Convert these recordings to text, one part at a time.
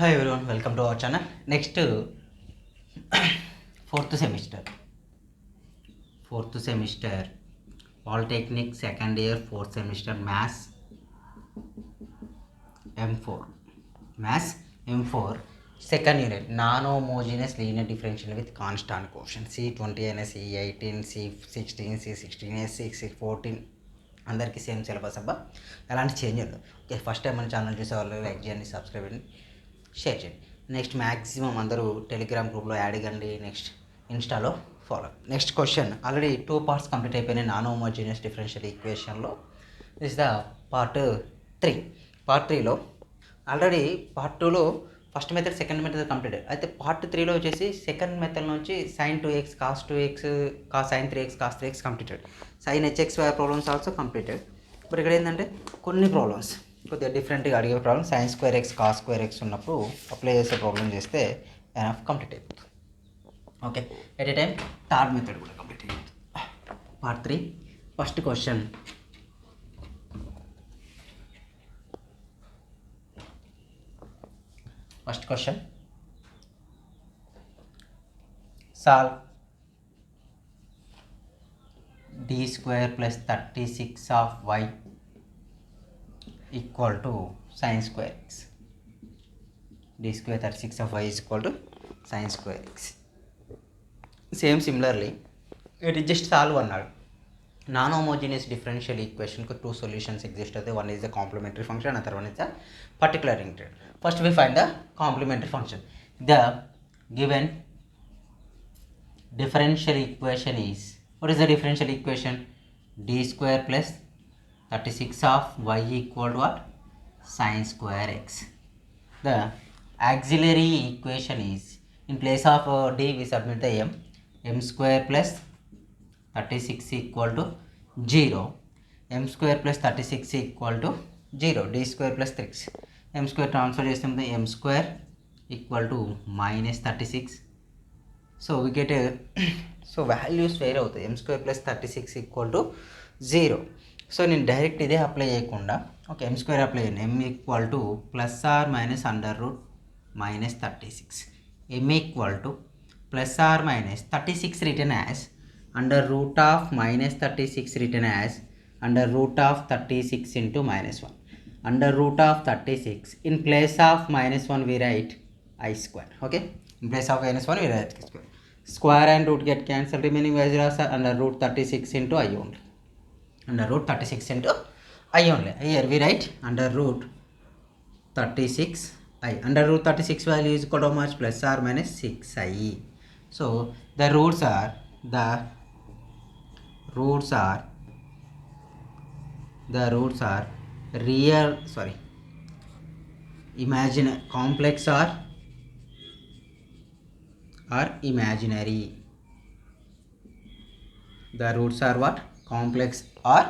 Hi everyone, welcome to our channel. Next, fourth semester, Polytechnic second year, fourth semester, Maths M4, Maths M4, second unit, non-homogeneous linear differential with constant coefficient, C20 and C18, C16, C16, C14. అందరికీ same syllabus అబ్బా, ఎలాంటి change ఉండదు. Okay, first time మన channel చూసే వాళ్ళు like చేయండి, subscribe చేయండి, share చేయండి. నెక్స్ట్ మ్యాక్సిమం అందరూ టెలిగ్రామ్ గ్రూప్లో యాడ్ కండి, నెక్స్ట్ ఇన్స్టాలో follow. Next question already 2 parts complete అయిపోయినాయి నాన్ హోమోజీనియస్ డిఫరెన్షియల్ ఈక్వేషన్లో. This the part 3. పార్ట్ 3లో ఆల్రెడీ పార్ట్ 2లో first method second method complete. అయితే పార్ట్ 3లో వచ్చేసి సెకండ్ మెథడ్ నుంచి sin 2x cos 2x sin 3x cos 3x completed, sin hxy problems also completed. But ఇక్కడ ఏంటంటే కొన్ని ప్రాబ్లమ్స్ కొద్దిగా డిఫరెంట్గా అడిగే problem, sin square x cos square x ఉన్నప్పుడు అప్లై చేసే ప్రాబ్లమ్ చేస్తే ఎనఫ్ కంప్లీట్ అయిపోతుంది. Okay, at a time third method కూడా కంప్లీట్ అయిపోతుంది. Part 3 first question. First question, solve d square plus 36 of y equal to sin square x. d square 36 of y is equal to sin square x. Same similarly, it is just solve అన్నాడు. Non homogeneous differential ఈక్వేషన్కు 2 solutions exist. One is the complementary function, another one is the particular integral. First we find the complementary function. The given differential equation is, what is the differential equation? D square plus 36 of y equal to what? Sin square x. The auxiliary equation is, in place of d we submit the m square plus 36 equal to 0, m square plus 36 equal to 0, d square plus 3, m square transfer చేస్తే m square equal to minus 36. So we get a so values వేరే అవుతాయి. m square plus 36 equal to 0. So నేను direct ఇదే apply చేయకుండా okay m square apply చేయండి. m equal to plus or minus under root minus 36, m equal to plus or minus 36 written as under root of minus 36 written as under root of 36 into minus 1. Under root of 36, in place of minus 1 we write I square. Okay, in place of minus 1 we write I square. Square and root get cancelled, remaining values are under root 36 into I only. Under root 36 into I only. Here we write under root 36 I. Under root 36 value is equal to how much? Plus or minus 6I. So the roots are real, imaginary, complex or imaginary. The roots are what? Complex or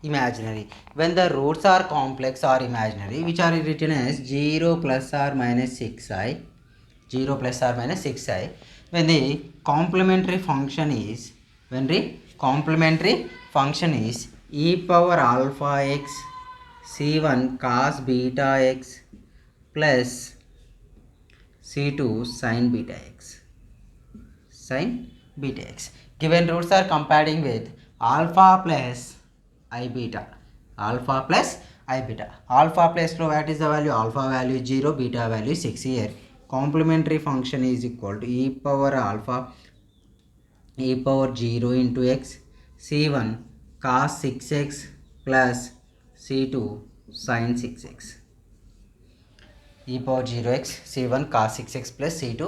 imaginary. When the roots are complex or imaginary, which are written as 0 plus or minus 6i, 0 plus or minus 6i, when the complementary function is e power alpha x c1 cos beta x plus c2 sin beta x. Given roots are comparing with alpha plus I beta. Alpha plus what is the value? Alpha value 0, beta value 6. Here complementary function is equal to e power alpha e power 0 into x c1 cos 6x plus c2 sin 6x. E power 0x c1 cos 6x plus c2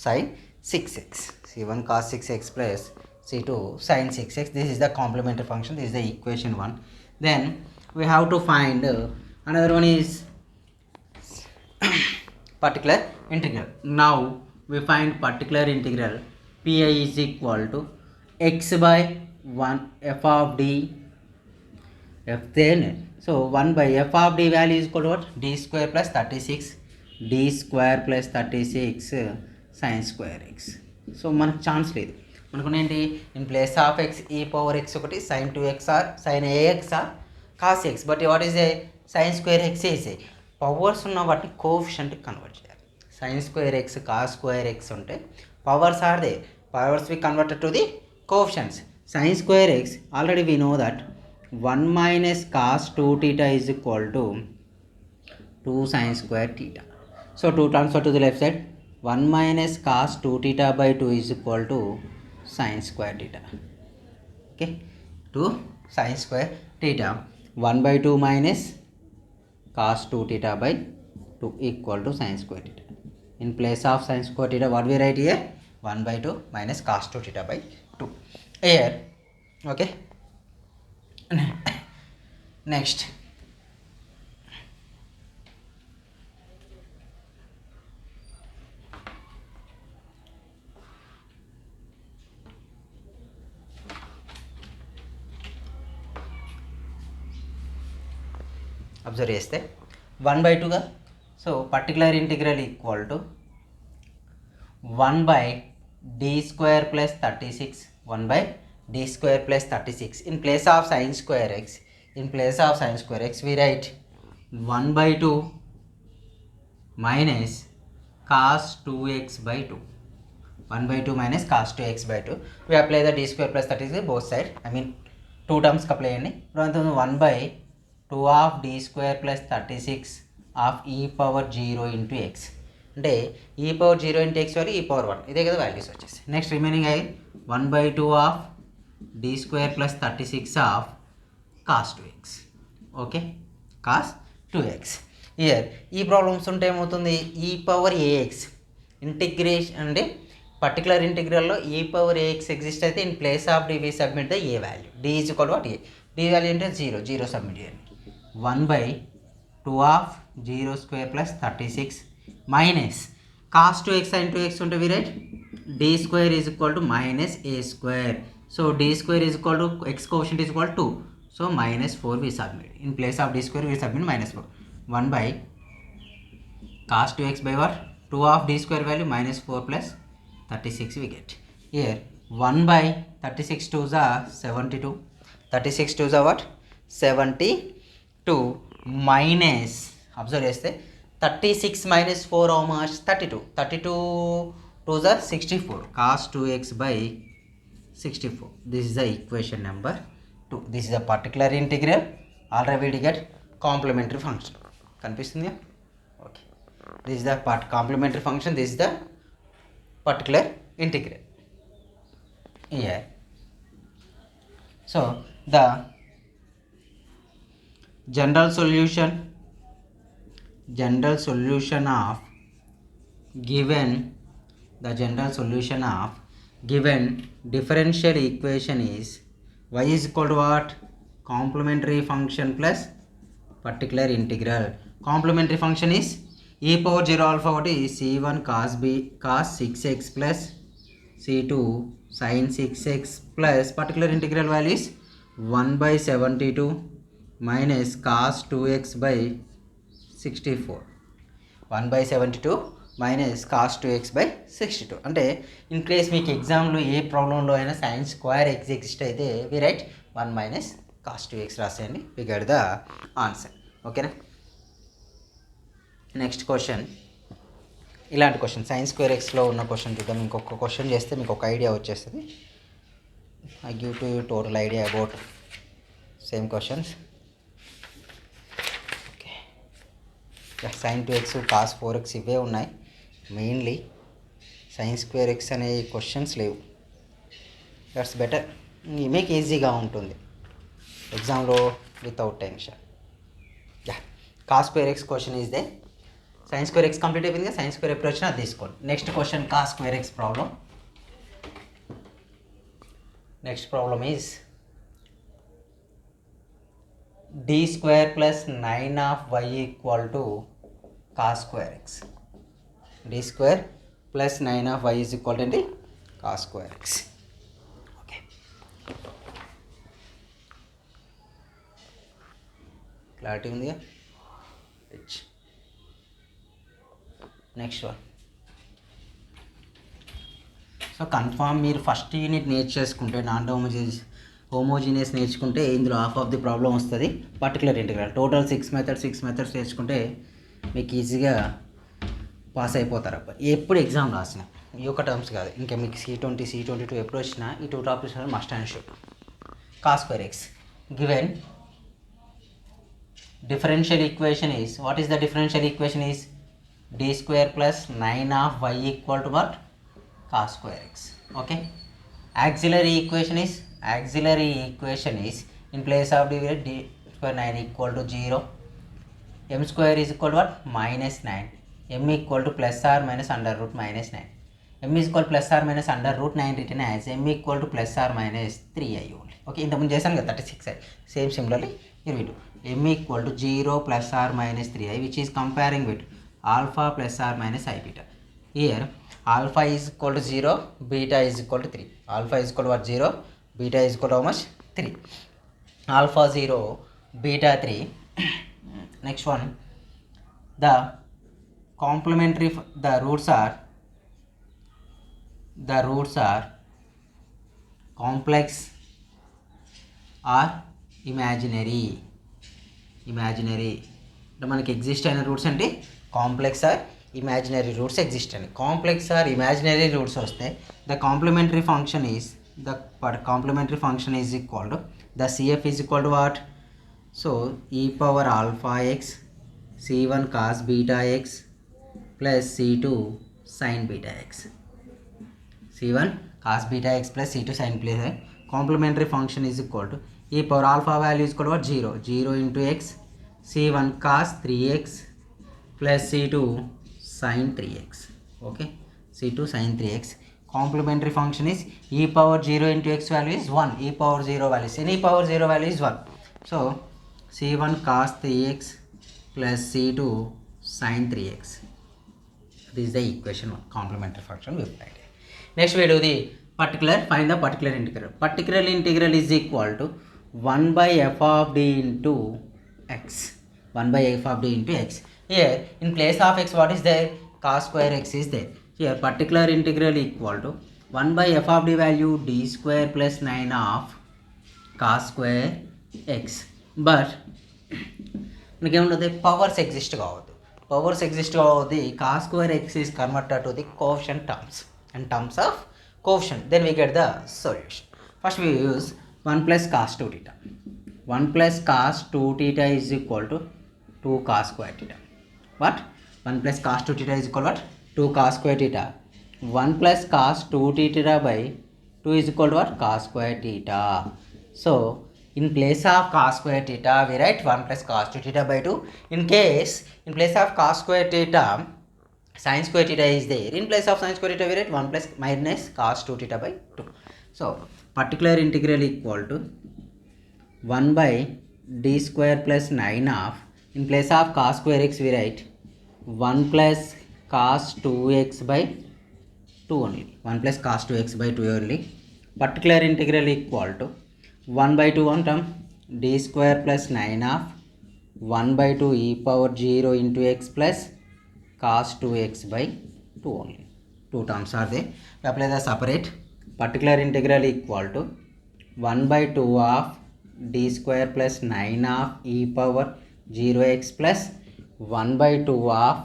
sin 6x. c1 cos 6x plus c2 sin 6x. This is the complementary function. This is the equation 1. Then we have to find another one is particular integral. Now we find particular integral. Pi is equal to x by 1 f of d f then. So 1 by f of d value is equal to what? D square plus 36 d square plus 36 sin square x. So మనకు chance లేదు. మనకు ఏంటి, in place of x ఈ power x ఒకటి sin 2x or sin ax or cos x. But what is a sin square x is a powers ఉన్న వాటిని కోఎఫిషియంట్కి convert చేయాలి. sin square x cos square x ఉంటే powers are there, powers we converted to the coefficients. Sin square x, already we know that 1 minus cos 2 theta is equal to 2 sin square theta. So 2 transfer to the left side, 1 minus cos 2 theta by 2 is equal to sin square theta. Okay, 2 sin square theta, 1 by 2 minus cos 2 theta by 2 equal to sin square theta. In place of sin square theta, what we write here? 1 by 2 minus cos 2 theta by 2 here. Okay. Next, observe చేస్తే 1 by 2గా, so particular integral equal to 1 by d square plus 36, 1 by d square plus 36. In place of sin square x, in place of sin square x we write 1 by 2 minus cos 2x by 2. 1 by 2 minus cos 2x by 2. We apply the d square plus 36 both side. I mean 2 terms కి apply చేయండి. 1 by 2 of d square plus 36 of e power 0 into x. అంటే e power 0 into x వారి e power 1, ఇదే కదా values వచ్చేసి. Next remaining అయ్యి 1 by 2 of d square plus 36 of cos 2x. Okay, cos 2x. Here ఈ problems ఉంటే ఏమవుతుంది, e power ax integration అంటే పర్టికులర్ ఇంటిగ్రల్లో e power ax ఎగ్జిస్ట్ అయితే in place of d we submit the a value. d is equal to what, a. d value అంటే 0 submit చేయండి. 1 by 2 of 0 square plus 36 minus cos 2x sin 2x ఉంటే we write d square is equal to minus a square. So d square is equal to x coefficient is equal to 2. So minus 4 we submit. In place of d square we submit minus 4. 1 by cos 2x by what, 2 of d square value minus 4 plus 36 we get. Here 1 by 36 2s are 72. 36 2s are what, 72 minus, observe చేస్తే 36 minus 4 how much, 32. 32 2s are 64. Cos 2x by 64. This is the equation number 2. This is a particular integral. Already we get complementary function. కనిపిస్తుందా? Okay, this is the complementary function. This is the particular integral. Yeah. So the general solution of given differential equation is y is equal to what, complementary function plus particular integral. Complementary function is e power 0 alpha what is c1 cos b cos 6x plus c2 sin 6x plus particular integral value is 1 by 72 minus cos 2x by 64. 1 by 72 minus cos 2x by 62. అంటే in case మీకు ఎగ్జామ్లో ఏ ప్రాబ్లంలో అయినా sign square x exist అయితే we write 1 minus cos 2x రాసేయండి, we get the answer. ఓకేనా. Next question, ఇలాంటి question sine square ఎక్స్లో ఉన్న క్వశ్చన్ చూద్దాం. ఇంకొక క్వశ్చన్ చేస్తే మీకు ఒక ఐడియా వచ్చేస్తుంది. I give to you total idea about same questions. Okay, sine 2x cos 4x ఇవే ఉన్నాయి. మెయిన్లీ సైన్ స్క్వేర్ ఎక్స్ అనే క్వశ్చన్స్ లేవు. దట్స్ బెటర్, మీకు ఈజీగా ఉంటుంది ఎగ్జామ్లో without tension. Yeah, cos square x question is they. Sine square x complete అయిపోయింది, sine square ఎప్పుడు వచ్చినా అది తీసుకోండి. Next question cos square x problem. Next problem is d square plus 9 of y equal to cos square x. d square plus 9 of y is equal to cos square x. Okay, clarity ఉంది. Next one. So confirm మీరు first unit నేర్చేసుకుంటే non homogeneous నేర్చుకుంటే ఇందులో half of the problem వస్తుంది. Particular integral total 6 methods నేర్చుకుంటే మీకు ఈజీగా pass అయిపోతారు అబ్బా ఎప్పుడు ఎగ్జామ్ రాసిన ఈ యొక్క టర్మ్స్ కాదు ఇంకా మీకు C20 C22 ఎప్పుడు వచ్చినా ఈ 2 topics must and should. cos square x given differential equation is, what is the differential equation is d square plus 9 of y equal to what, cos square x. Okay, auxiliary equation is in place of d square 9 equal to 0, m square is equal to what, minus 9, m equal to plus or minus under root minus 9, m is equal to plus or minus under root 9 written as m equal to plus or minus 3i only. Okay, ఇంతకుముందు చేశాను కదా 36i. Same similarly here we do m equal to 0 plus or minus 3i which is comparing with alpha plus or minus I beta. Here alpha is equal to 0, beta is equal to 3. Alpha is equal to what, 0, beta is equal to how much, 3. Alpha 0, beta 3. Next one, the complementary, the roots are complex or imaginary. అంటే మనకి exist అయిన roots అంటే complex or imaginary roots exist అని. Complex or imaginary roots వస్తే the complementary function is equal to the CF is equal to what, so e power alpha x C1 cos beta x plus C2 sine beta x. C1 cos beta x plus C2 sin beta x. Complementary function is equal to e power alpha value is equal to what, 0 into x, C1 cos 3x plus C2 sin 3x. Okay, C2 sin 3x. Complementary function is e power 0 into x value is 1, e power 0 value is, any power 0 value is 1. So C1 cos 3x plus C2 sin 3x. This is the equation 1, complementary function we applied. Next we do the particular, find the particular integral. Particular integral is equal to 1 by f of d into x. 1 by f of d into x. Here in place of x what is there, cos square x is there. Here particular integral equal to 1 by f of d value d square plus 9 of cos square x. But మనకి ఏముంటుంది, powers exist కావద్దు. cos square x is converted to the coefficient terms. In terms of coefficient, then we get the solution. First we use 1 plus cos 2 theta. 1 plus cos 2 theta is equal to 2 cos square theta. What? 1 plus cos 2 theta is equal to what? 2 cos square theta. 1 plus cos 2 theta by 2 is equal to what? Cos square theta. So in place of cos square theta we write 1 plus cos 2 theta by 2. In case in place of cos square theta sin square theta is there, in place of sin square theta we write 1 plus minus cos 2 theta by 2. So particular integral equal to 1 by d square plus 9 of, in place of cos square x we write 1 plus cos 2x by 2 only, 1 plus cos 2x by 2 only. Particular integral equal to 1 by 2 one term, d square plus 9 of 1 by 2 e power 0 into x plus cos 2x by 2 only. 2 terms are there. We apply the separate. Particular integral equal to 1 by 2 of d square plus 9 of e power 0x plus 1 by 2 of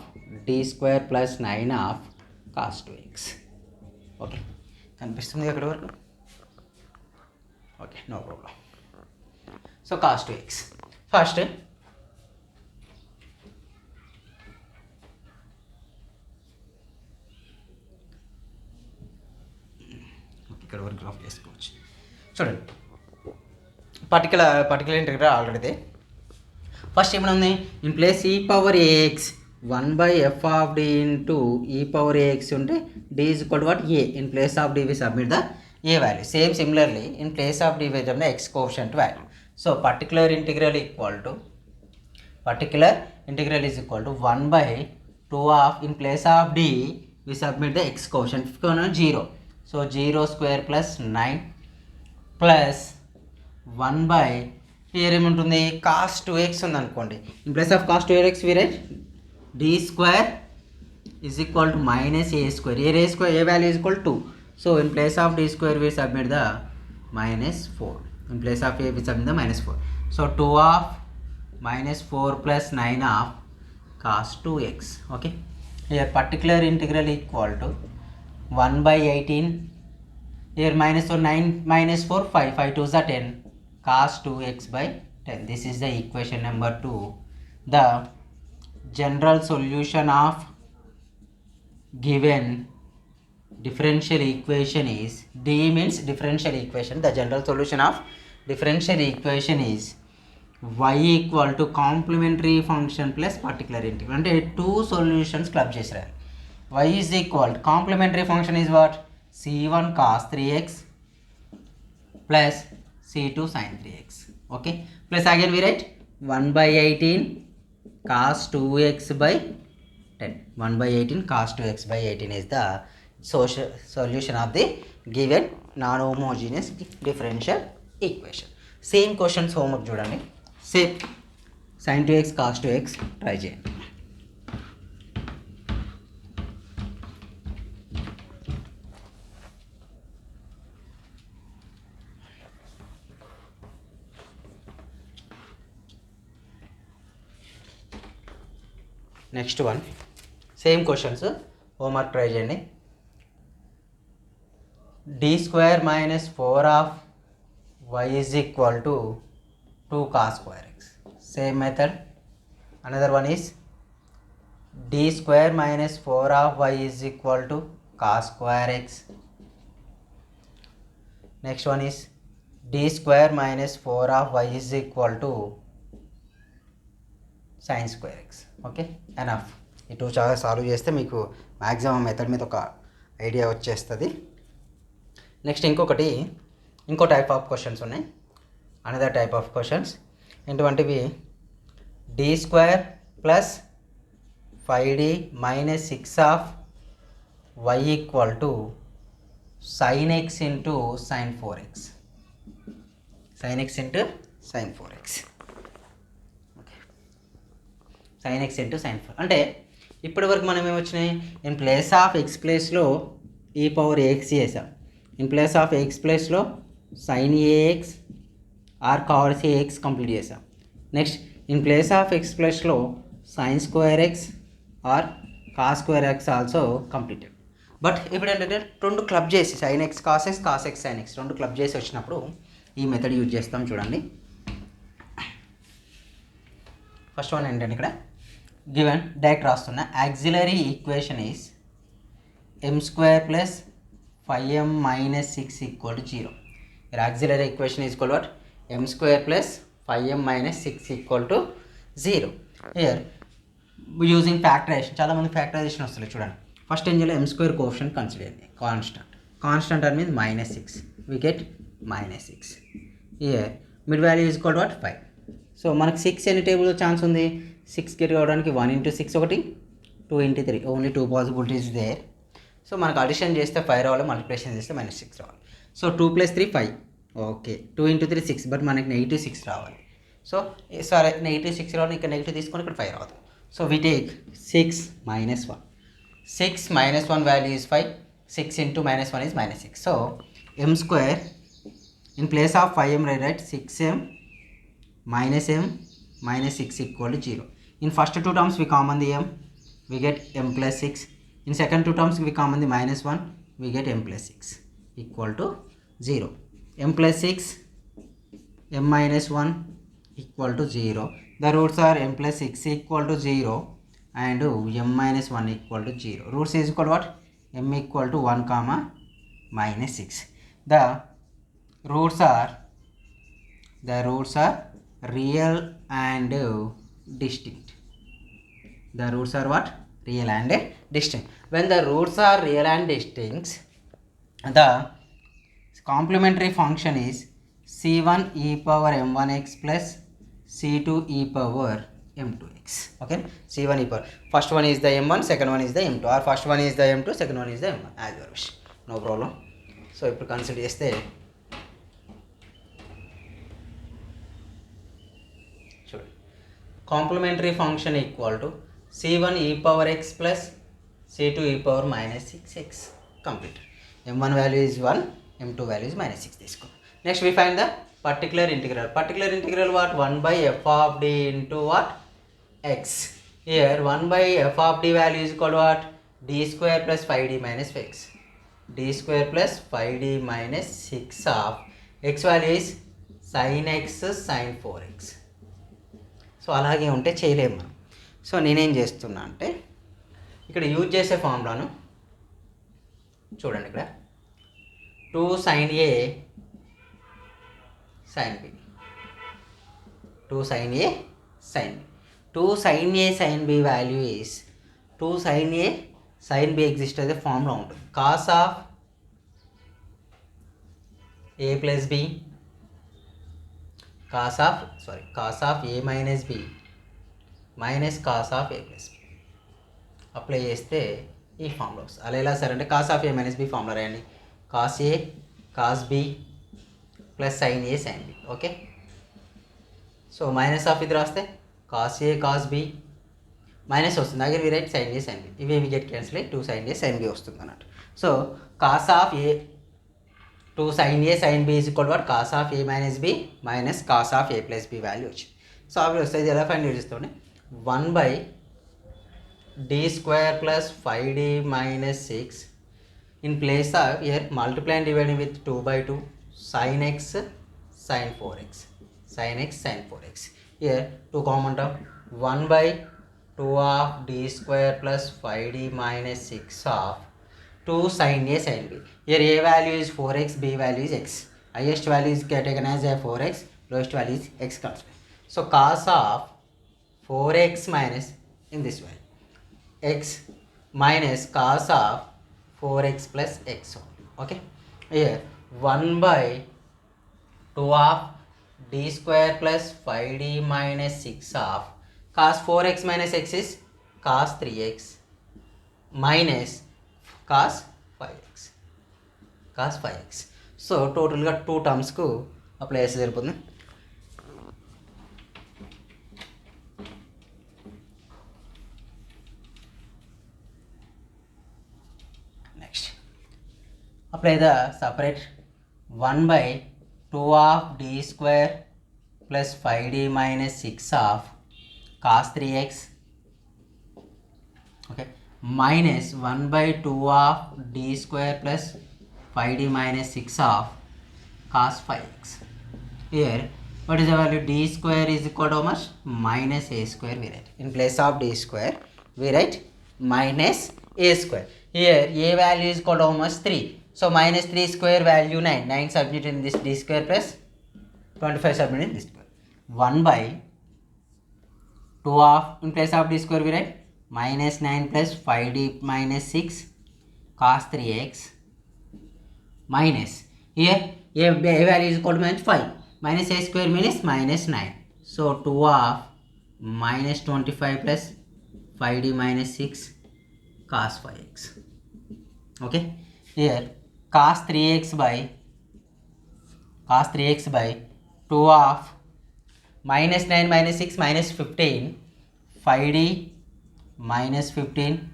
d square plus 9 of cos 2x. Okay, కనిపిస్తుంది అక్కడ వరకు? Okay, no problem. So cos 2x. First ఇక్కడ వరకు graph చేసుకోవచ్చు. చూడండి, particular integral already first ఏమైనా in place ఈ power AX 1 by f of d into e power ax ఉంటే d is equal to what, a. In place of d we submit the a value. Same similarly in place of d we submit the x coefficient value. So particular integral is equal to 1 by 2 of, in place of d we submit the x coefficient 0. So 0 square plus 9 plus 1 by, here ఏముంటుంది, cos 2x ఉంది అనుకోండి. In place of cos 2x we write d square is equal to minus a square. A value is equal to 2. So in place of d square we submit the minus 4. In place of a we submit the minus 4. So 2 of minus 4 plus 9 of cos 2x. Okay. Here particular integral equal to 1 by 18. Here minus 4, 9 minus 4, 5, 5 2 is 10, cos 2x by 10. This is the equation number 2. The general solution of given differential equation is, D means differential equation. The general solution of differential equation is y equal to complementary function plus particular integral. అంటే two solutions club చేసిరారు. y is equal to complementary function is what? c1 cos 3x plus c2 sin 3x. Okay, plus again we write 1 by 18 cos 2x by 10. 1 by 18 cos 2x by 18 is the solution of the given non-homogeneous differential equation. Same questions homework చూడండి. Same sin 2x cos 2x try చేయండి. Next one same questions homework try చేయండి. d square minus 4 of y is equal to 2 cos square x. Same method. Another one is d square minus 4 of y is equal to cos square x. Next one is d square minus 4 of y is equal to sin square x. Okay, enough. ఈ two చాలా solve చేస్తే మీకు maximum method మీద ఒక idea వచ్చేస్తుంది. Next ఇంకో type of questions ఉన్నాయి. Another type of questions ఏంటంటివి, d square plus 5d minus 6 of y equal to sin x into sin 4x. sin x into sin 4x. Okay, sin x into sin 4 అంటే ఇప్పటి వరకు మనం ఏమొచ్చినాయి, in place of x ప్లేస్లో e power ax చేసాం. In place of x ప్లేస్లో sin ax or cos ax complete చేసాం. Next in place of X ప్లస్లో sin square x or cos square x also completed. But ఇప్పుడు ఏంటంటే రెండు club చేసి sin x cos x cos x sin x రెండు club చేసి వచ్చినప్పుడు ఈ మెథడ్ యూజ్ చేస్తాం. చూడండి, ఫస్ట్ వన్ ఏంటంటే ఇక్కడ గివెన్ డైరెక్ట్ రాస్తున్నా. Auxiliary equation is m square plus 5m minus 6 equal to 0. Your auxiliary equation is equal to what? m square plus 5m minus 6 equal to 0. Here using factorization, చాలా మంది factorization వస్తుంది చూడండి. First ఏం చేయాలి, m square coefficient consider చేయండి. Constant అని means -6, we get -6. Here mid value is equal to what? 5. So మనకు 6 ఎన్ని టేబుల్లో ఛాన్స్ ఉంది, 6 గెట్ కావడానికి 1 into 6 ఒకటి, 2 into 3, only 2 possibilities there. So మనకు అడిషన్ చేస్తే 5 రావాలి, మల్టిప్లికేషన్ చేస్తే -6 రావాలి. సో 2 + 3 5. ఓకే, 2 into 3 6, బట్ మనకి -6 రావాలి. సో సరే -6 రావాలి, ఇక్కడ నెగిటివ్ తీసుకొని ఇక్కడ 5 రావాలి. So we take 6 - 1. 6 - 1 value is 5. 6 into -1 is -6. So m square in place of 5m write 6m minus m minus 6 equal to 0. In first two terms we common the m, we get m plus 6. In second two terms we common the -1, we get m plus 6 equal to 0. m plus 6, m minus 1 equal to 0. The roots are m plus 6 equal to 0 and m minus 1 equal to 0. Roots is equal to what? m equal to 1 comma -6. The roots are real and distinct. The roots are what? Real and distinct. When the roots are real and distinct, the complementary function is c1 e power m1x plus c2 e power m2x. Okay, c1 e power, first one is the m1, second one is the m2, or first one is the m2, second one is the m1, as your wish, no problem. So ఇప్పుడు consider చేస్తే చూడండి, complementary function equal to c1 e power x plus c2 e power -6x. Complete. m1 value is 1, m2 value is -6 తీసుకో. Next we find the particular integral. Particular integral what? 1 by f of d into what? X. Here 1 by f of d value is equal to what? D square plus 5d minus x. D square plus 5d minus 6 of x value is sin x sin 4x. So అలాగే ఉంటే చేయలేము మనం. So నేనేం చేస్తున్నా అంటే ఇక్కడ use చేసే ఫార్ములాను చూడండి. ఇక్కడ 2 sin a sin b, 2 sin a sin b. 2 sin a sin b value is 2 sin a sin b exist as a formula ఉంటుంది. cos of a plus b, cos of a minus b minus cos of a plus b apply చేస్తే ఈ formula వస్తుంది. అలా ఎలా sir అంటే cos of a minus b formula రాయండి. cos a cos b plus sin a sin b. Okay, so minus of ఇది రాస్తే cos a cos b minus వస్తుంది. Again we write sin a sin b. ఇవి get cancel అయ్యి 2 sin a sin b వస్తుంది అన్నట్టు. So cos of a 2 sin a sin b is equal to what? cos of a minus b minus cos of a plus b value వచ్చింది. So అవి వస్తాయి. ఎలా find చేస్తుండే 1 by d square plus 5d minus 6 in place of here multiply and dividing with 2 by 2 sin x sin 4x sin x sin 4x. Here 2 common term 1 by 2 of d square plus 5d minus 6 of 2 sin a sin b. Here a value is 4x, b value is x. Highest value is taken as a 4x, lowest value is x constant. So cos of 4x minus in this value x minus cos of 4x plus x. Okay, here 1 by 2 of d square plus 5d minus 6 of cos 4x minus x is cos 3x minus cos 5x. So టోటల్గా 2 టర్మ్స్కు apply చేస్తే సరిపోతుంది. Next apply the separate 1 by 2 of d square plus 5d minus 6 of cos 3x. Okay, minus 1 by 2 of d square plus 5d minus 6 of cos 5x. Here what is the value? D square is equal to how much? Minus a square we write. In place of d square we write minus a square. Here a value is equal to how much? 3. So minus 3 square value 9. 9 substitute in this d square plus 25 substitute in this square. 1 by 2 of, in place of d square we write minus 9 plus 5d minus 6 cos 3x minus here a value is equal to minus 5 minus a square means minus 9. So 2 of minus 25 plus 5d minus 6 cos 5x. Okay, here cos 3x by 2 of minus 9 minus 6 minus 15 5d minus 15.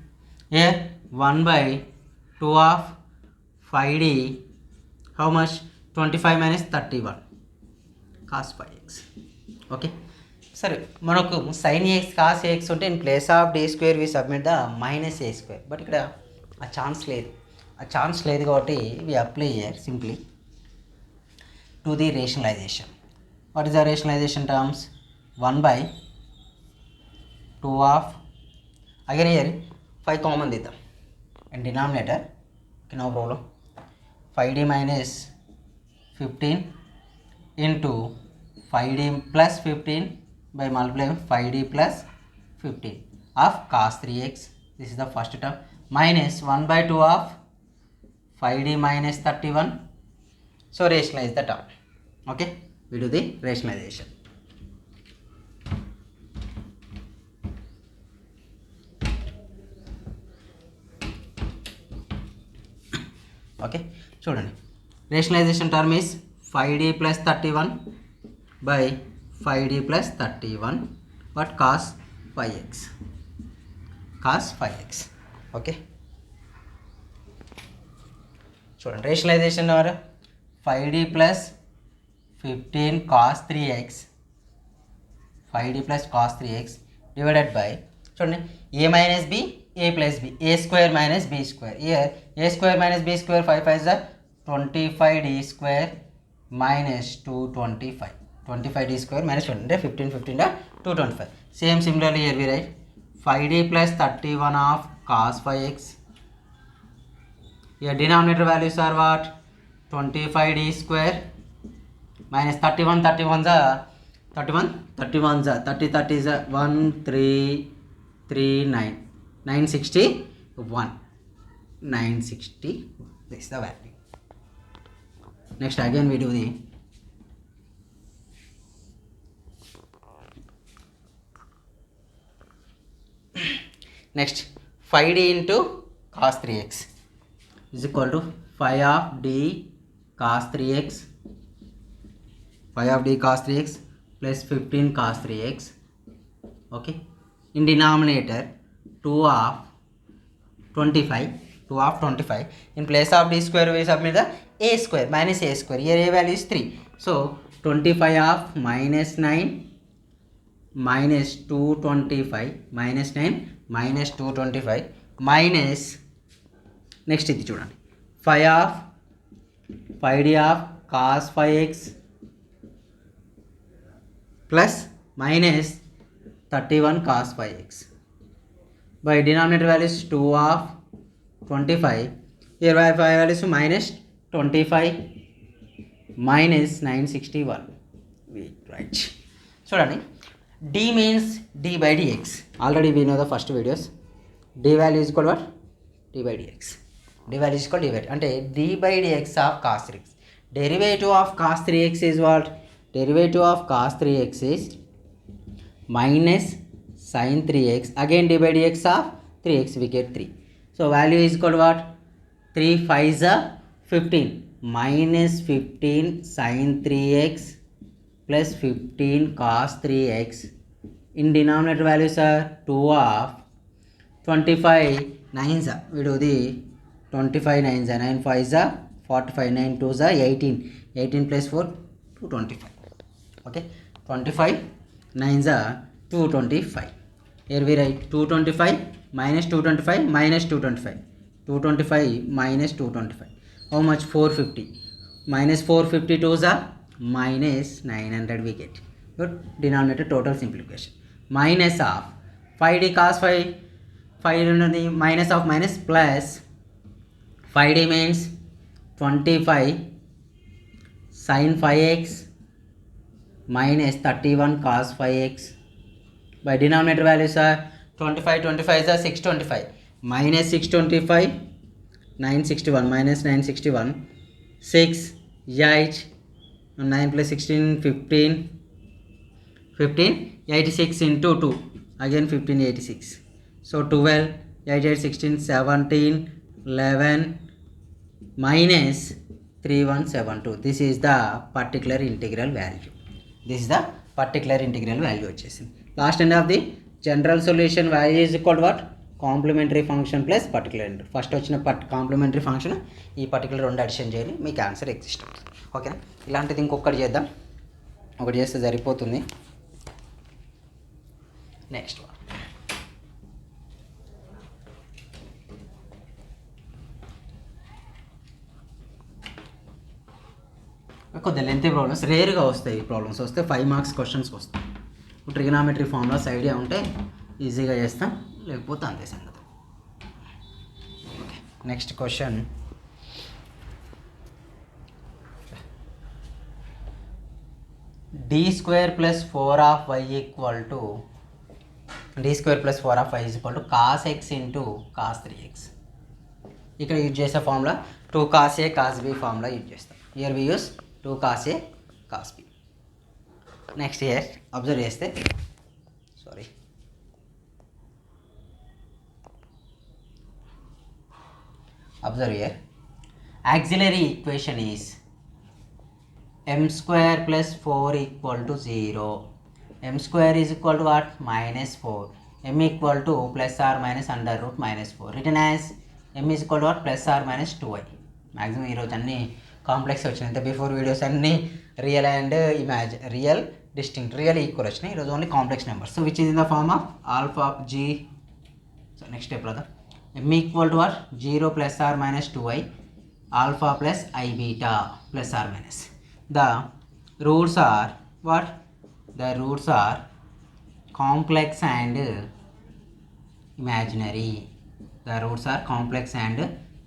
Here 1 by 2 of 5d how much? 25 minus 31 cos 5x. Okay, సరే మనకు sin x cos x ఉంటే in place of d square we submit the minus a square. But ఇక్కడ ఆ chance లేదు కాబట్టి we apply here simply to the rationalization. What is the rationalization terms? 1 by 2 of again here 5 common తీద్దాం and denominator no problem 5d minus 15 into 5d plus 15 by multiplying 5d plus 15 of cos 3x. This is the first term minus 1 by 2 of 5d minus 31. So rationalize the term. Okay, we do the rationalization. Okay, చూడండి rationalization term is 5d plus 31 by 5d plus 31 but cos 5x. Okay, చూడండి rationalization ద్వారా 5d plus 15 cos 3x 5d plus cos 3x divided by చూడండి, a minus b, a plus b, a square minus b square. Here a square minus b square 5 5 is 25 d square minus 225. 25 d square minus 20 అంటే 15 15 225. Same similarly here we write 5d plus 31 of cos 5x. Here denominator values are what? 25 d square minus 31 31 is 31 31 is 30 30 is 1339 961 960. This is the value. Next again we do the next 5d into cos 3x is equal to 5 of d cos 3x 5 of d cos 3x plus 15 cos 3x. Okay, in denominator 2 of 25 in place of d square we submit the a square minus a square. Here a value is 3, so 25 of minus 9 minus 225 minus 9 minus 225 minus next ఇది చూడండి 5 of 5d of cos 5x plus minus 31 cos 5x by denominator value is 2 of 25. Here by 5 value is minus 25 minus 961. We write చూడండి, d means d by dx. Already we know the first videos. D value is equal to what? D by dx. D value is equal to d by అంటే d by dx of cos 3x. Derivative of cos 3x is what? Derivative of cos 3x is minus sin 3x. Again d by dx of 3x we get 3. So value is equal to what? 3 5 is 15 minus 15 sin 3x plus 15 cos 3x. In denominator values are 2 of 25 9s. We do the 25 9s 9 5s 45 9 2s 18 18 plus 4 225. Okay, 25 9s 225. Here we write 225 minus 225 minus 225 225 minus 225. How much? 450 minus 452s minus 900 we get. Good, denominator total simplification. Minus of 5d cos 5 5 minus of minus plus 5d means 25 sin 5x minus 31 cos 5x by denominator values are 25 25 is 625 minus 625 961 minus 961 6 8 9 plus 16 15 15 86 into 2 again 15 86. So 12 8 8 16 17 11 minus 3172. This is the particular integral value. This is the particular integral value వచ్చేసింది. Last end of the general solution value is equal to what? Complementary function plus particular integral. First వచ్చిన complementary function ఈ particular రెండు addition చేయాలి, మీకు answer exist అవుతుంది. ఓకేనా, ఇలాంటిది ఇంకొకటి చేద్దాం, ఒకటి చేస్తే సరిపోతుంది. నెక్స్ట్ వన్ కొద్దిగా లెంతీ ప్రాబ్లమ్స్ రేర్గా వస్తాయి. ఈ ప్రాబ్లమ్స్ వస్తే 5 మార్క్స్ క్వశ్చన్స్కి వస్తాయి. ట్రిగనామెట్రీ ఫార్ములాస్ ఐడియా ఉంటే ఈజీగా చేస్తాం, లేకపోతే అంతే సంగతి. Okay, next question. d square plus 4 of y equal to d square plus 4 of y is equal to cos x into cos 3x. ఇక్కడ యూజ్ చేసే formula 2 cos a cos b formula use చేస్తాం. Here we use 2 cos a cos b. Next here observe చేస్తే observe here, auxiliary equation is m square plus 4 equal to 0. M square is equal to what? Minus 4. M equal to plus or minus under root minus 4. Written as m is equal to what? Plus or minus 2i. Maximum ఈరోజు అన్ని complex వచ్చినాయి. Before videos అన్ని real and real distinct, really equal వచ్చినాయి. ఈరోజు only complex number. So which is in the form of alpha జీ. So next step brother, m equal to what 0 plus or minus 2i alpha plus i beta plus or minus. The roots are what? The roots are complex and imaginary. The roots are complex and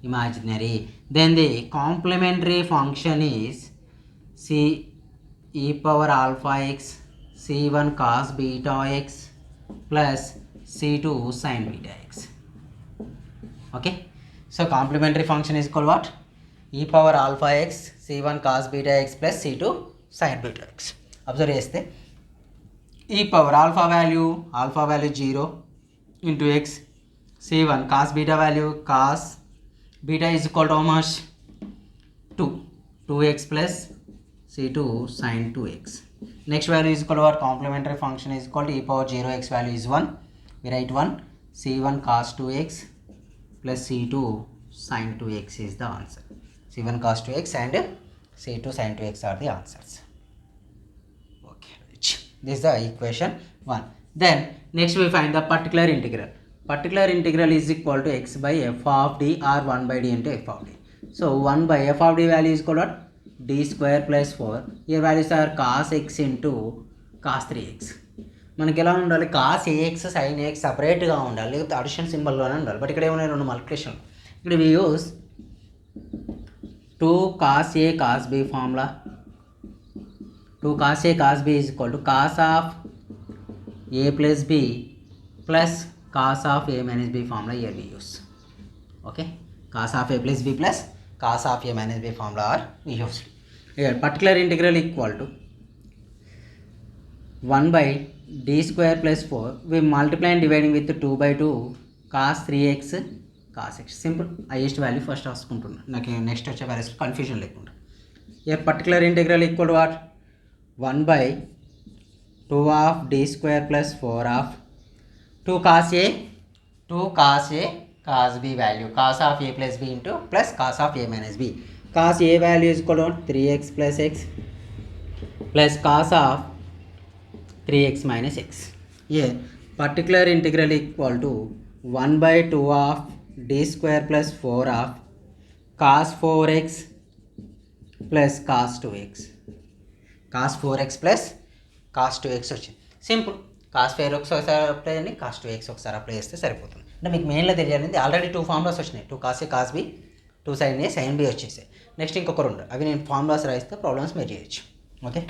imaginary. Then the complementary function is c e power alpha x c1 cos beta x plus c2 sin beta x. Okay, so complementary function is called what? E power alpha x c1 cos beta x plus c2 sin beta x. Observe చేస్తే e power alpha value 0 into x, c1 cos beta value cos beta is equal to how much? 2x plus c2 sin 2x. Next value is equal to what? Complementary function is equal to e power 0x value is 1. We write 1 c1 cos 2x plus c2 sin 2x is the answer. c1 cos 2x and c2 sin 2x are the answers. Okay, this is the equation 1. Then next we find the particular integral. Particular integral is equal to x by f of d or 1 by d into f of d. So 1 by f of d value is equal to d square plus 4. Here values are cos x into cos 3x. మనకి ఎలా ఉండాలి? cos ax sin ax సపరేట్గా ఉండాలి, లేకపోతే addition సింబల్లోనే ఉండాలి. But ఇక్కడ ఏమైనా రెండు మల్టిప్లికేషన్. ఇక్కడ we use 2 cos a cos b formula. 2 cos a cos b is equal to cos of a plus b plus cos of a minus b formula here we use. Okay, cos of a plus b plus cos of a minus b formula are we used. Here particular integral equal to 1 by d square plus 4. We multiply and dividing with 2 by 2 cos 3x cos x. Simple, highest value first రాసుకుంటున్నా, నాకు next వచ్చే values confusion లేకుండా. Here particular integral equal to what? 1 by 2 of d square plus 4 of 2 cos a cos b value, cos of a plus b into plus cos of a minus b. Cos a value is equal to 3x plus x plus cos of 3x minus x. Here particular integral equal to 1 by 2 of d square plus 4 of cos 4x plus cos 2x. cos 4x plus cos 2x వచ్చింది. Simple, cos 4x ఒకసారి apply చేయండి, cos 2x ఒకసారి apply చేస్తే సరిపోతుంది. అంటే మీకు మెయిన్లో తెలియాలి, already 2 formulas వచ్చినాయి. 2 cos a cos b, 2 sin a sin b వచ్చేసాయి. నెక్స్ట్ ఇంకొక రెండు, అవి నేను ఫార్ములాస్ రాయిస్తే ప్రాబ్లమ్స్ మీరు చేయొచ్చు. Okay,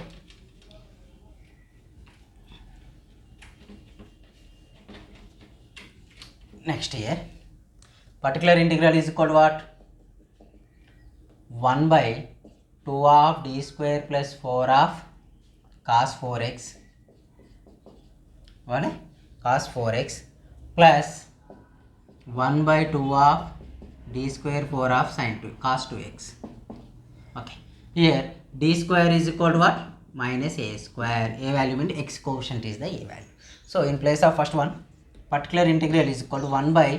next year particular integral is equal to what? 1 by 2 of d square plus 4 of cos 4x, cos 4x plus 1 by 2 of d square 4 of sin 2 cos 2x. Okay, here d square is equal to what? Minus a square. A value means x coefficient is the a value. So in place of first one, particular integral is equal to 1 by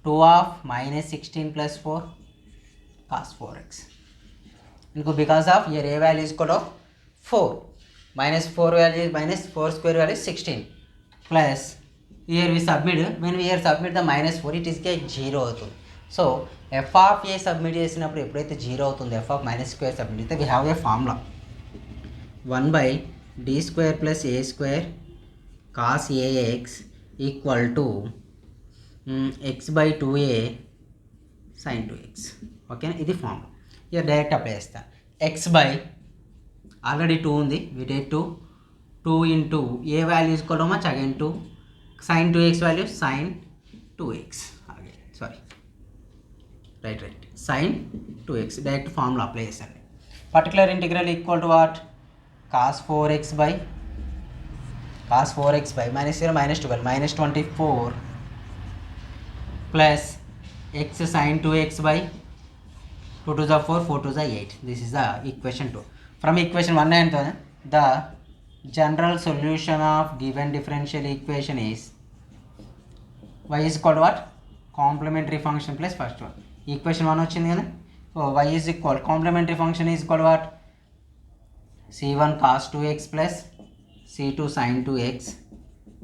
2 of minus 16 plus 4 cos 4x. Because of here a value is equal to 4, minus 4 value is minus 4 square value is 16 plus here we submit, when we here submit the minus 4 it is get 0 అవుతుంది. So f of a submit చేసినప్పుడు ఎప్పుడైతే 0 అవుతుంది, f of minus square submit అయితే we have a formula 1 by d square plus a square cos ax equal to x by 2a sin 2x. ఓకేనా, ఇది formula. ఇక direct apply చేస్తాను. x by already 2 ఉంది, we take 2 into a value is equal to much again 2 sin 2x value sin 2x again, sorry, right sin 2x. Direct formula apply చేస్తాను. Particular integral equal to what? cos 4x by minus 0 minus 12 minus 24 plus x sin 2x by 2 to the 4, 4 to the 8. This is the equation 2. From equation 1 and the general solution of given differential equation is y is equal to what? Complementary function plus first one. Equation 1 వచ్చింది కదా. So y is equal, complementary function is equal to what? c1 cos 2x plus c2 sin 2x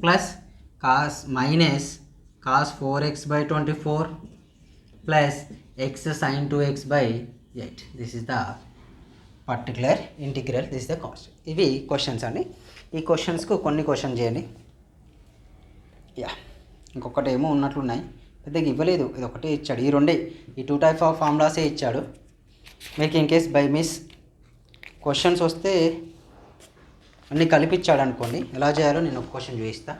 plus cos minus cos 4x by 24 plus x sin 2x by 8. This is the particular integral, this the constant. ఇవి questions అండి. ఈ క్వశ్చన్స్కు కొన్ని question చేయండి. Yeah, ఇంకొకటి ఏమో ఉన్నట్లున్నాయి, పెద్దగా ఇవ్వలేదు, ఇది ఒకటే ఇచ్చాడు. ఈ రెండే, ఈ 2 టైప్ ఆఫ్ ఫార్ములాసే ఇచ్చాడు. మీకు in case bye miss questions వస్తే అన్నీ కలిపిచ్చాడు అనుకోండి, ఎలా చేయాలో నేను ఒక క్వశ్చన్ చూపిస్తా.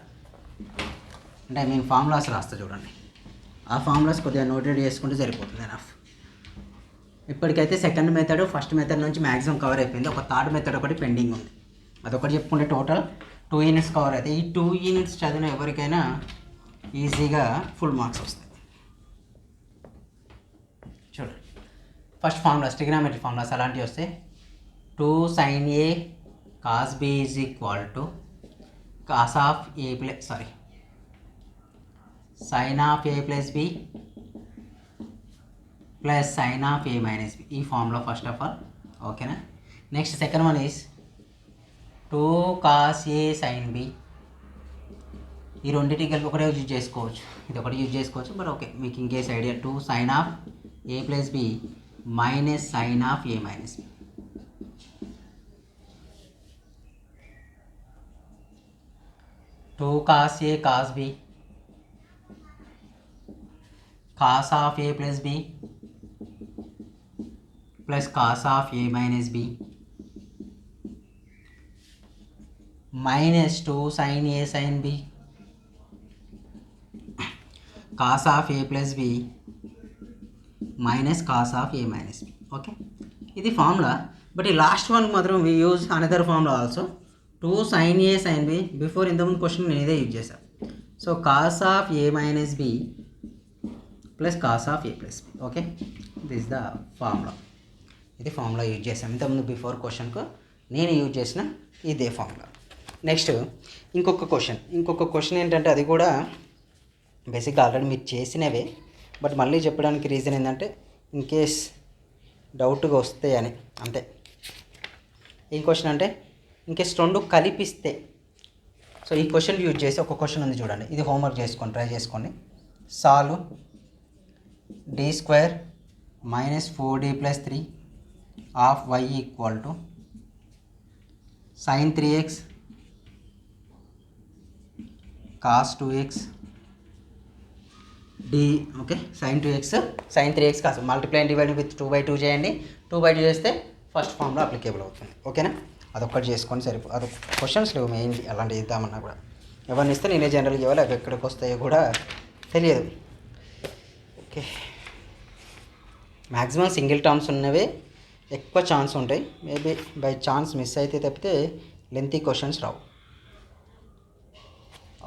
అంటే నేను ఫార్ములాస్ రాస్తా చూడండి, ఆ ఫార్ములాస్ కొద్దిగా నోటెడ్ చేసుకుంటే సరిపోతుంది ఎనఫ్. ఇప్పటికైతే సెకండ్ మెథడ్ ఫస్ట్ మెథడ్ నుంచి మ్యాక్సిమం కవర్ అయిపోయింది. ఒక థర్డ్ మెథడ్ ఒకటి పెండింగ్ ఉంది, అదొకటి చెప్పుకుంటే టోటల్ 2 యూనిట్స్ కవర్ అవుతాయి. ఈ 2 యూనిట్స్ చదివిన ఎవరికైనా ఈజీగా ఫుల్ మార్క్స్ వస్తాయి. చూడండి, ఫస్ట్ ఫార్ములాస్, ట్రిగ్నామెట్రీ ఫార్ములాస్ అలాంటివి వస్తాయి. 2 sin a cos b is equal to cos of a plus sin of a plus b plus sin of a minus b. ఈ ఫార్ములా ఫస్ట్ ఆఫ్ ఆల్, ఓకేనా. Next second one is 2 cos a sin b. ఈ రెండింటికి కలిపి ఒకటే use చేసుకోవచ్చు, ఇది ఒకటి use చేసుకోవచ్చు, బట్ ఓకే మీకు in case idea. 2 sin of a plus b minus sin of a minus b. 2 cos a cos b cos of a plus b plus cos of a minus b minus 2 sin a sin b cos of a plus b minus cos of a minus b. Okay, ఇది formula. But ఈ last one మాత్రం we use another formula also. 2 sin a sin b, before ఇంతకుముందు question నేను ఇదే use చేశాను. సో cos of a minus b plus cos of a plus b. Okay, this the formula. ఇది formula use చేసాం ఇంతకుముందు before క్వశ్చన్కు నేను యూజ్ చేసిన ఇదే ఫార్ములా. నెక్స్ట్ ఇంకొక క్వశ్చన్ ఏంటంటే అది కూడా బేసిక్గా ఆల్రెడీ మీరు చేసినవే, బట్ మళ్ళీ చెప్పడానికి రీజన్ ఏంటంటే ఇన్ కేస్ డౌట్గా వస్తే అని, అంతే. ఈ క్వశ్చన్ అంటే ఇన్ కేస్ రెండు కలిపిస్తే, సో ఈ క్వశ్చన్ యూజ్ చేసి ఒక క్వశ్చన్ ఉంది చూడండి, ఇది హోంవర్క్ చేసుకోండి, ట్రై చేసుకోండి. Solve d² minus 4d plus 3 of y equal to sin 3x cos 2x d. Okay, sin 2x sin 3x కాదు, మల్టిప్లై అండ్ డివైడ్ విత్ 2/2 చేయండి. 2/2 చేస్తే ఫస్ట్ ఫార్ములా అప్లికేబుల్ అవుతుంది. ఓకేనా, అదొక్కటి చేసుకొని సరిపో. అది క్వశ్చన్స్ లేవు మెయిన్లీ, అలాంటివి ఇద్దామన్నా కూడా ఎవరిని ఇస్తే నేనే జనరల్గా ఇవ్వాలి, అవి ఎక్కడికి వస్తాయో కూడా తెలియదు. ఓకే, మ్యాక్సిమం సింగిల్ టర్మ్స్ ఉన్నవే ఎక్కువ ఛాన్స్ ఉంటాయి. మేబీ బై ఛాన్స్ మిస్ అయితే తప్పితే లెంతీ క్వశ్చన్స్ రావు.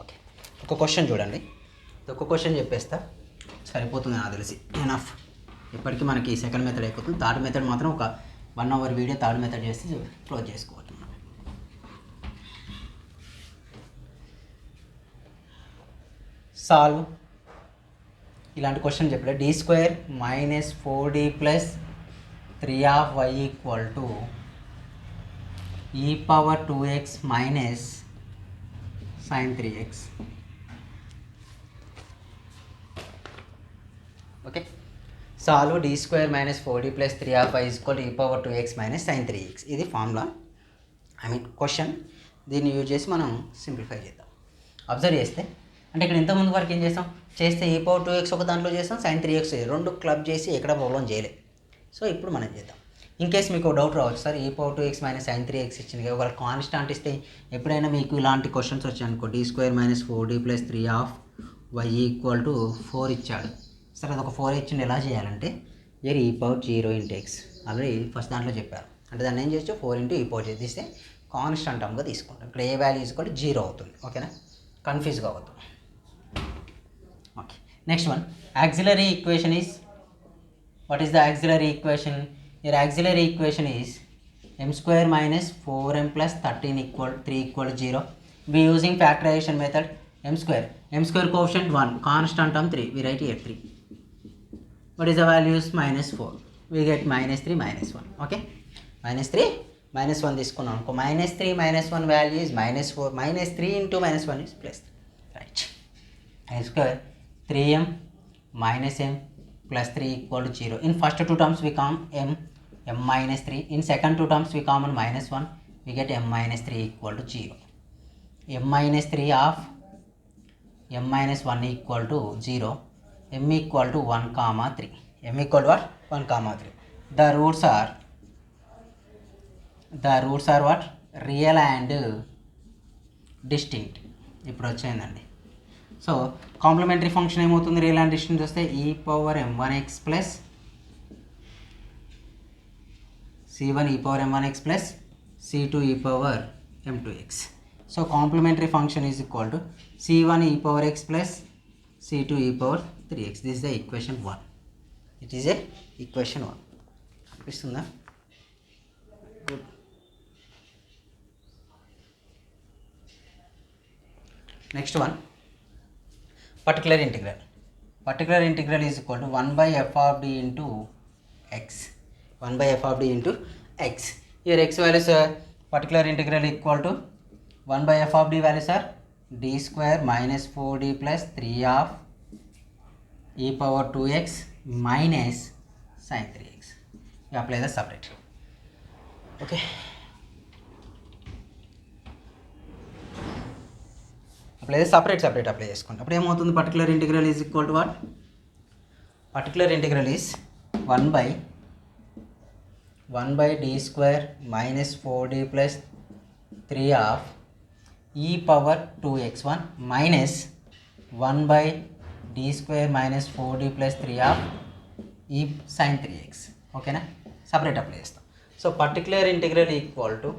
ఓకే, ఒక క్వశ్చన్ చూడండి, ఒక క్వశ్చన్ చెప్పేస్తా సరిపోతుంది నాకు తెలిసి, ఎనఫ్. ఇప్పటికీ మనకి సెకండ్ మెథడ్ అయిపోతుంది. థర్డ్ మెథడ్ మాత్రం ఒక 1 అవర్ వీడియో థర్డ్ మెథడ్ చేసి క్లోజ్ చేసుకోవచ్చు. సాల్వ్, ఇలాంటి క్వశ్చన్ చెప్పలే. d² minus 4d plus 3 of y equal to e power 2x minus sin 3x. Okay, solve d² minus 4d plus 3 of y equal to e power 2x minus sin 3x. ఇది formula, question. దీన్ని use చేసి మనం simplify చేద్దాం. Observe చేస్తే అంటే ఇక్కడ ఇంతకుముందు వరకు ఏం చేస్తాం, చేస్తే e పవర్ 2x ఒక దాంట్లో చేస్తాం, sin 3x రెండు క్లబ్ చేసి ఎక్కడ ప్రాబ్లం చేయలేదు. సో ఇప్పుడు మనం చేద్దాం. ఇన్ కేస్ మీకు డౌట్ రావచ్చు, sir e power 2x minus sin 3x ఇచ్చింది, ఒకవేళ కాన్స్టాంట్ ఇస్తే ఎప్పుడైనా మీకు ఇలాంటి క్వశ్చన్స్ వచ్చాయనుకో, d² minus 4d plus 3 of y equal to 4 ఇచ్చాడు. సరే, అదొక 4 ఇచ్చింది, ఎలా చేయాలంటే వేరే e power 0 into x, already first దాంట్లో చెప్పారు. అంటే దాన్ని ఏం చేయొచ్చు, 4 ఇంటూ e పవర్ తీస్తే కాన్స్టాంట్ టర్మ్గా తీసుకుంటాం. ఇక్కడ ఏ వాల్యూ ఈక్వల్ 0 అవుతుంది. ఓకేనా, కన్ఫ్యూజ్ కావద్దు. Okay, next one, auxiliary equation is, what is the auxiliary equation? your auxiliary equation is m² minus 4m plus 13 equal 3 equal 0. We using factorization method. m² coefficient 1, constant term 3, we write here 3. What is the values? minus 4, we get minus 3 minus 1. Okay, minus 3 -1 తీసుకున్నాం అనుకో, -3 -1 value is -4, -3 into -1 is +3, right. I square 3m minus m plus 3 equal to 0. In first two terms we come m minus 3. In second two terms we common -1. We get m minus 3 equal to 0. m minus 3 of m minus 1 equal to 0. m equal to 1 comma 3. m equal to what? 1 comma 3. The roots are what? Real and distinct. ఇప్పుడు వచ్చిందండి. సో complementary function ఏమవుతుంది, real and distinct వస్తే e⁻m1x plus c1 e⁻m1x plus c2 e⁻m2x. So complementary function is equal to c1 e⁻x plus c2 e⁻3x. This is the equation 1. It is a equation 1. అనిపిస్తుందా? Good. Next one, particular integral is equal to 1 by f of d into x. 1 by f of d into x. Here x values are particular integral equal to 1 by f of d values are d square minus 4d plus 3 of e⁻2x minus sin 3x. You apply the separate. Okay. Apply separate apply చేసుకోండి. అప్పుడు ఏమవుతుంది, particular integral is equal to what? Particular integral is 1 by d square minus 4d plus 3 of e⁻2x1 minus 1 by d square minus 4d plus 3 of e sin 3x. ఓకేనా? Separate apply చేస్తాం. So particular integral equal to,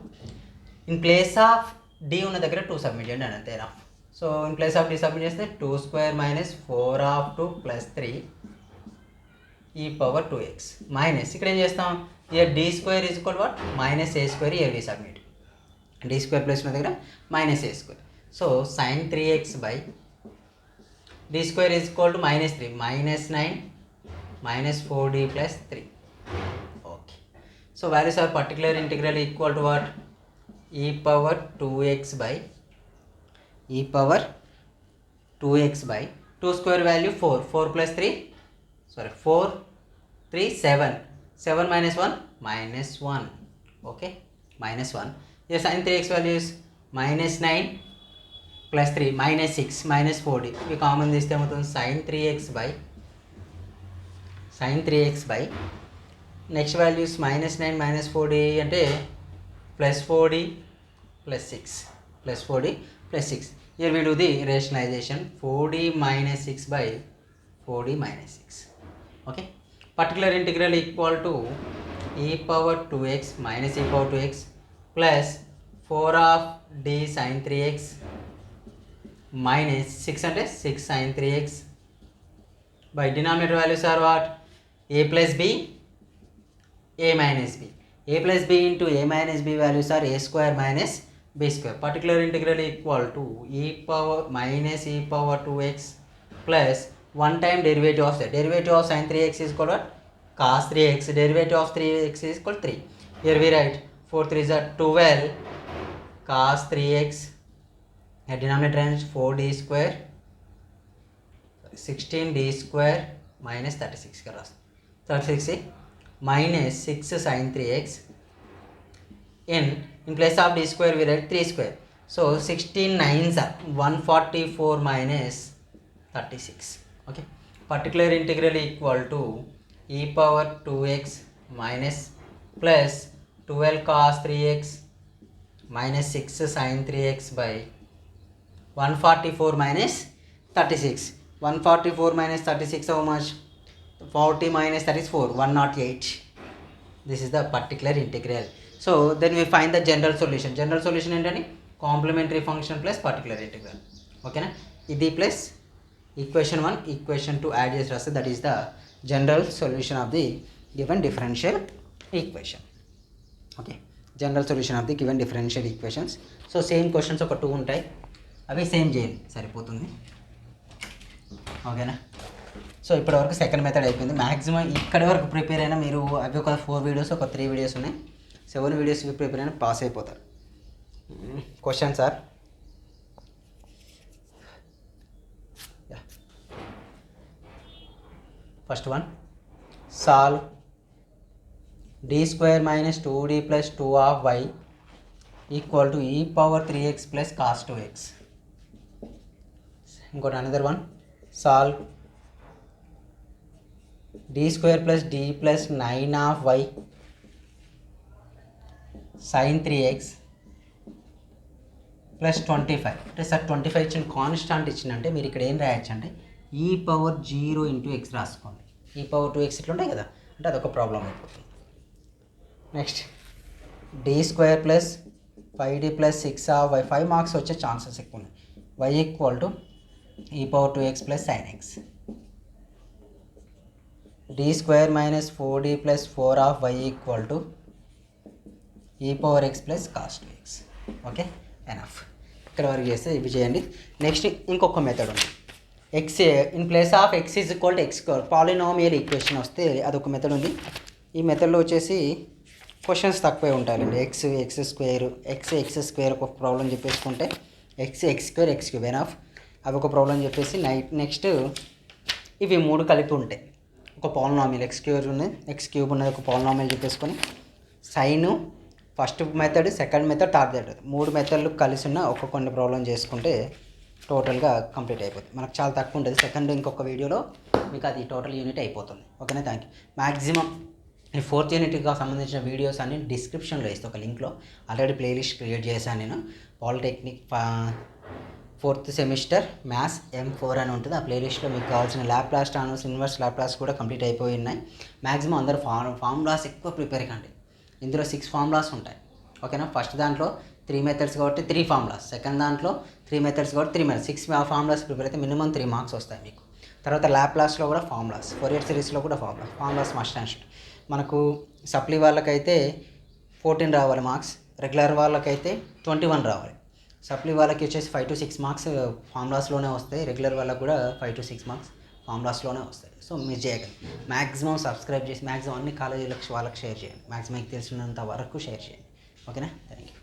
in place of d ఉన్న దగ్గర 2 submit చేయండి అని అంతేనా. So in place of d submit చేస్తే 2 square minus 4 of 2 plus 3 e⁻2x minus, ఇక్కడ ఏం చేస్తాం, here d square is equal what? Minus a square. Here we submit d square plus ఉన్న దగ్గర minus a square. So sin 3x by d square is equal to -3, -9 minus 4d plus 3. Okay. So values are particular integral equal to what? e⁻2x by 2 square value 4 plus 3, sorry 4 3 7, 7 minus 1 -1. Okay, -1. Here sin 3x value is -9 plus 3 -6 minus 4d. We common this time sin 3x by next value is -9 minus 4d అంటే plus 4d plus 6, plus 4d plus 6. Here we do the rationalization, 4d minus 6 by 4d minus 6. Okay, particular integral equal to e⁻2x minus e⁻2x plus 4 of d sin 3x minus 6 అంటే 6 sin 3x by denominator values are what? a plus b, a minus b. A plus b into a minus b values are a square minus b square. Particular integral equal to minus e⁻2x plus 1 time derivative of that. Derivative of sin 3x is equal to what? Cos 3x. Derivative of 3x is equal to 3. Here we write 4 3s are 12 cos 3x. Here denominator is 4d square 16d square minus 36. 36 minus 6 sin 3x. In place of d square we write 3 square. So 16 9s are 144 minus 36. Okay. Particular integral equal to e⁻2x minus plus 12 cos 3x minus 6 sin 3x by 144 minus 36. 144 minus 36 how much? 40 minus 34, 108. This is the particular integral. So then we find the general solution. General solution ఏంటని? Complementary function plus particular integral. ఓకేనా? ఇది plus equation 1 equation 2 add చేసి రాస్తే that is the general solution of the given differential equation. Okay, general solution of the given differential equations. So same questions ఒక 2 ఉంటాయి, అవి same చేయండి సరిపోతుంది. ఓకేనా? సో ఇప్పటివరకు సెకండ్ మెథడ్ అయిపోయింది. మ్యాక్సిమం ఇక్కడి వరకు ప్రిపేర్ అయినా మీరు అవి ఒక 4 వీడియోస్ ఒక 3 వీడియోస్ ఉన్నాయి. 7 వీడియోస్ ప్రిపేర్ అయినా పాస్ అయిపోతారు. Questions are first one, solve d² - 2d + 2 of y equal to e⁻3x + cos 2x. ఇంకోటి another one, solve d² + d + 9 of y sin 3x + 25. అంటే సార్ 25 ఇచ్చిన కాన్స్టాంట్ ఇచ్చిందంటే మీరు ఇక్కడ ఏం రాయొచ్చు అంటే e⁻0 × x రాసుకోండి. e⁻2x ఇట్లా ఉంటాయి కదా, అంటే అదొక ప్రాబ్లం అయిపోతుంది. Next d² + 5d + 6 of y, 5 marks వచ్చే ఛాన్సెస్ ఎక్కువ ఉన్నాయి. y equal to e⁻2x + sin x. d² - 4d + 4 of y equal to e⁻x + cos 2x. Okay, enough. ఇక్కడ వరకు చేస్తే ఇవి చేయండి. నెక్స్ట్ ఇంకొక మెథడ్ ఉంది. x in place of x is equal to x², polynomial equation వస్తే అదొక మెథడ్ ఉంది. ఈ మెథడ్లో వచ్చేసి క్వశ్చన్స్ తక్కువే ఉంటాయండి. x² ఒక ప్రాబ్లం చెప్పేసుకుంటే x² ఎనఫ్, అవి ఒక ప్రాబ్లం చెప్పేసి నెక్స్ట్ ఇవి 3 కలిపి ఉంటాయి. ఒక పాలినామియల్ x² ఉన్నది, x³ ఉన్నది, ఒక పాలినామియల్ చెప్పేసుకొని sine first method, second method, third method 3 మెథడ్లు కలిసి ఉన్న కొన్ని ప్రాబ్లం చేసుకుంటే టోటల్గా కంప్లీట్ అయిపోతుంది. మనకు చాలా తక్కువ ఉంటుంది. సెకండ్ ఇంకొక వీడియోలో మీకు అది టోటల్ యూనిట్ అయిపోతుంది. ఓకేనా, థ్యాంక్ యూ. మ్యాక్సిమం ఈ 4th యూనిట్కి సంబంధించిన వీడియోస్ అన్ని డిస్క్రిప్షన్లో ఇస్తే ఒక లింక్లో ఆల్రెడీ ప్లేలిస్ట్ క్రియేట్ చేశాను నేను. Polytechnic 4th semester maths M4 అని ఉంటుంది. ఆ ప్లేలిస్ట్లో మీకు కావాల్సిన ల్యాప్లాస్, ట్రాన్స్వర్స్, ఇన్వర్స్ ల్యాప్లాస్ కూడా కంప్లీట్ అయిపోయి ఉన్నాయి. మ్యాక్సిమం అందరూ ఫార్ములాస్ ఎక్కువ ప్రిపేర్ కండి. ఇందులో 6 ఫార్ములాస్ ఉంటాయి. ఓకేనా, ఫస్ట్ దాంట్లో 3 మెథడ్స్ కాబట్టి 3 ఫార్ములాస్, సెకండ్ దాంట్లో 3 మెథడ్స్ కాబట్టి 3 మెథడ్స్, 6 ఫార్ములాస్ ప్రిపేర్ అయితే మినిమం 3 మార్క్స్ వస్తాయి మీకు. తర్వాత ల్యాప్లాస్లో కూడా ఫార్ములాస్, ఫోరియర్ సిరీస్లో కూడా ఫార్ములాస్ మస్ట్ అండ్ షుడ్. మనకు సప్లీ వాళ్ళకైతే 14 రావాలి మార్క్స్, రెగ్యులర్ వాళ్ళకైతే 21 రావాలి. సప్లీ వాళ్ళకి వచ్చేసి 5 to 6 మార్క్స్ ఫార్ములాస్లోనే వస్తాయి, రెగ్యులర్ వాళ్ళకి కూడా 5 to 6 మార్క్స్ ఫార్ములాస్లోనే వస్తాయి. సో మీరు చేయగలరు. మ్యాక్సిమం సబ్స్క్రైబ్ చేసి మ్యాక్సిమం అన్ని కాలేజీలకు వాళ్ళకి షేర్ చేయండి. మ్యాక్సిమం మీకు తెలిసినంత వరకు షేర్ చేయండి. ఓకేనా, థ్యాంక్ యూ.